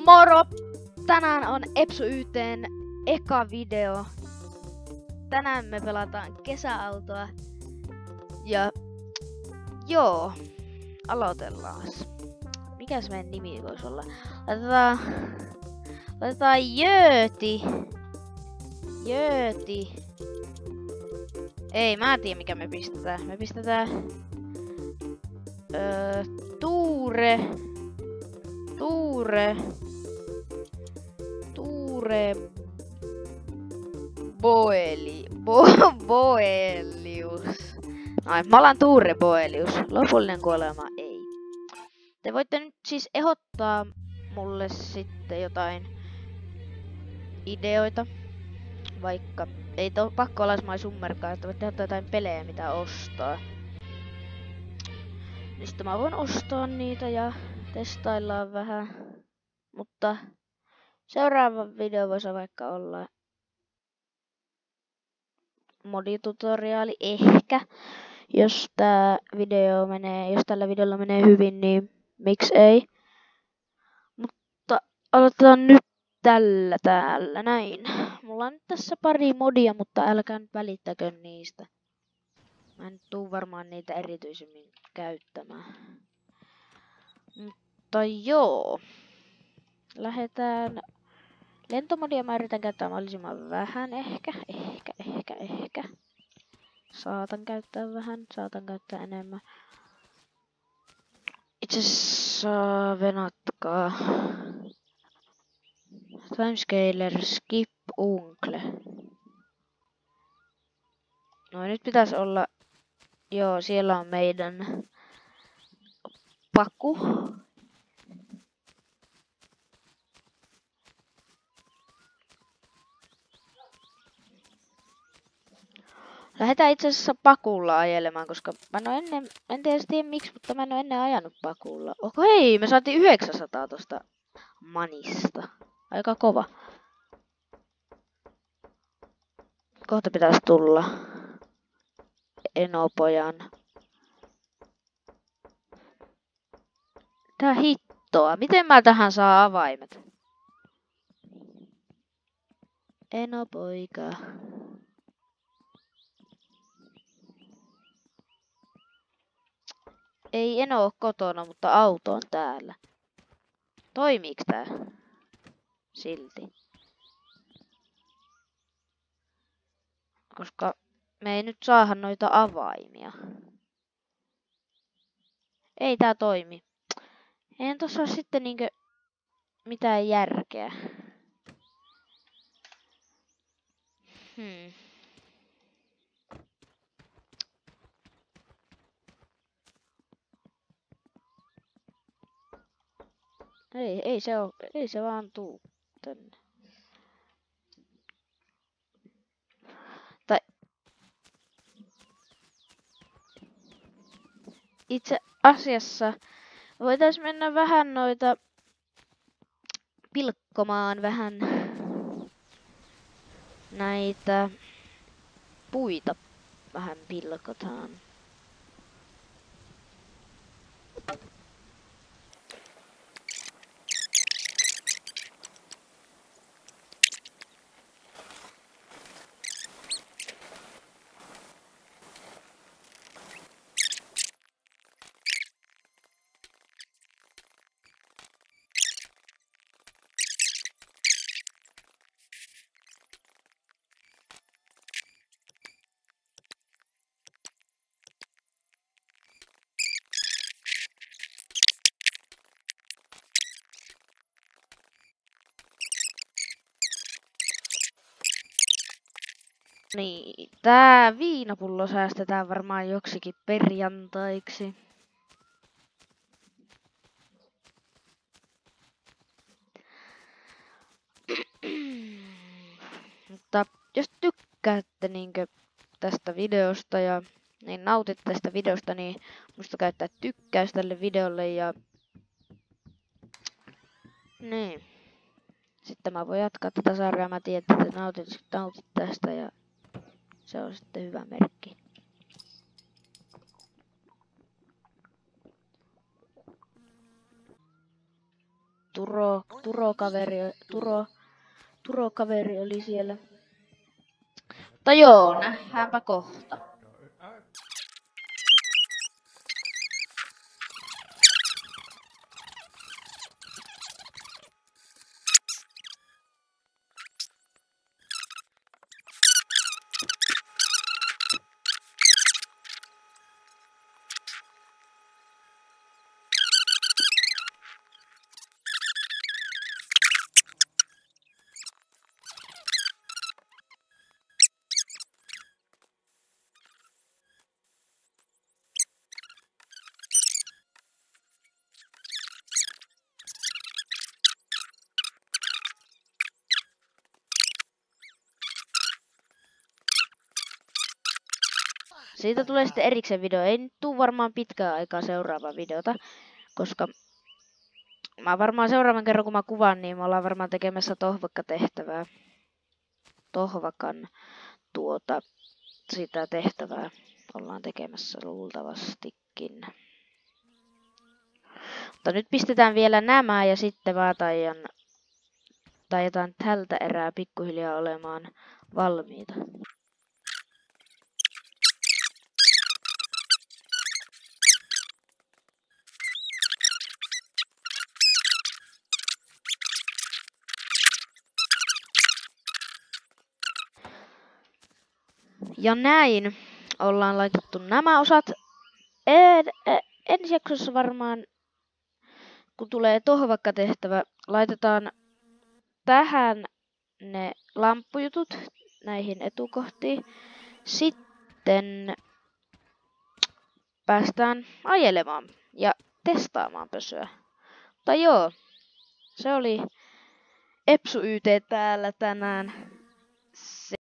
Moro! Tänään on Epsu YT:n eka video. Tänään me pelataan kesäautoa. Ja joo, aloitellaan. Mikäs meidän nimi voisi olla? Laitetaan Jööti. Ei, mä en tiedä mikä me pistetään. Me pistetään Tuure Boelius. Noin, mä olen Tuure Boelius. Lopullinen kuolema ei. Te voitte nyt siis ehdottaa mulle sitten jotain ideoita. Vaikka ei pakko olla My Summerkaan, että voitte ehdottaa jotain pelejä mitä ostaa. Niin sitten mä voin ostaa niitä ja testaillaan vähän. Mutta seuraava video voisi vaikka olla moditutoriaali ehkä. Jos tällä videolla menee hyvin, niin miksi ei. Mutta aloitetaan nyt täällä näin. Mulla on nyt tässä pari modia, mutta älkää nyt välittäkö niistä. Mä en tuu varmaan niitä erityisemmin käyttämään. Mutta joo. Lähdetään. Lentomodia mä yritän käyttää mahdollisimman vähän ehkä. Saatan käyttää vähän, saatan käyttää enemmän. Itse asiassa venatkaa. Timescaler, skip, uncle. No nyt pitäisi olla. Joo, siellä on meidän paku. Lähdetään itse asiassa pakulla ajelemaan, koska mä en tiedä miksi, mutta mä en ole ennen ajanut pakulla. Oho hei, me saatiin 900 tosta manista. Aika kova. Kohta pitäisi tulla Enopojan. Tää hittoa. Miten mä tähän saa avaimet? Enopoika. Ei Eno oo kotona, mutta auto on täällä. Toimiiks tää? Silti. Koska me ei nyt saada noita avaimia. Ei tää toimi. Eihän tossa oo sitten niinkö mitään järkeä. Ei se vaan tuu tänne. Tai itse asiassa voitais mennä vähän noita pilkkomaan vähän näitä puita vähän pilkotaan. Niin, tää viinapullo säästetään varmaan joksikin perjantaiksi. Mutta jos tykkäätte niinkö tästä videosta ja niin nautitte tästä videosta, niin muista käyttää tykkäys tälle videolle ja niin. Sitten mä voin jatkaa tätä sarjaa, mä tiedän, että te nautit tästä ja se on sitten hyvä merkki. Turo kaveri oli siellä. Mutta joo, nähdäänpä kohta. Siitä tulee sitten erikseen video. Ei nyt tuu varmaan pitkään aikaa seuraavaa videota, koska mä varmaan seuraavan kerran kun mä kuvaan, niin me ollaan varmaan tekemässä tohvakka-tehtävää. Tohvakan sitä tehtävää ollaan tekemässä luultavastikin. Mutta nyt pistetään vielä nämä ja sitten vaan tajetaan tältä erää pikkuhiljaa olemaan valmiita. Ja näin ollaan laitettu nämä osat. Ensi jaksossa varmaan, kun tulee tohvakka-tehtävä, laitetaan tähän ne lamppujutut näihin etukohtiin. Sitten päästään ajelemaan ja testaamaan pösyä. Mutta joo, se oli Epsu YT täällä tänään.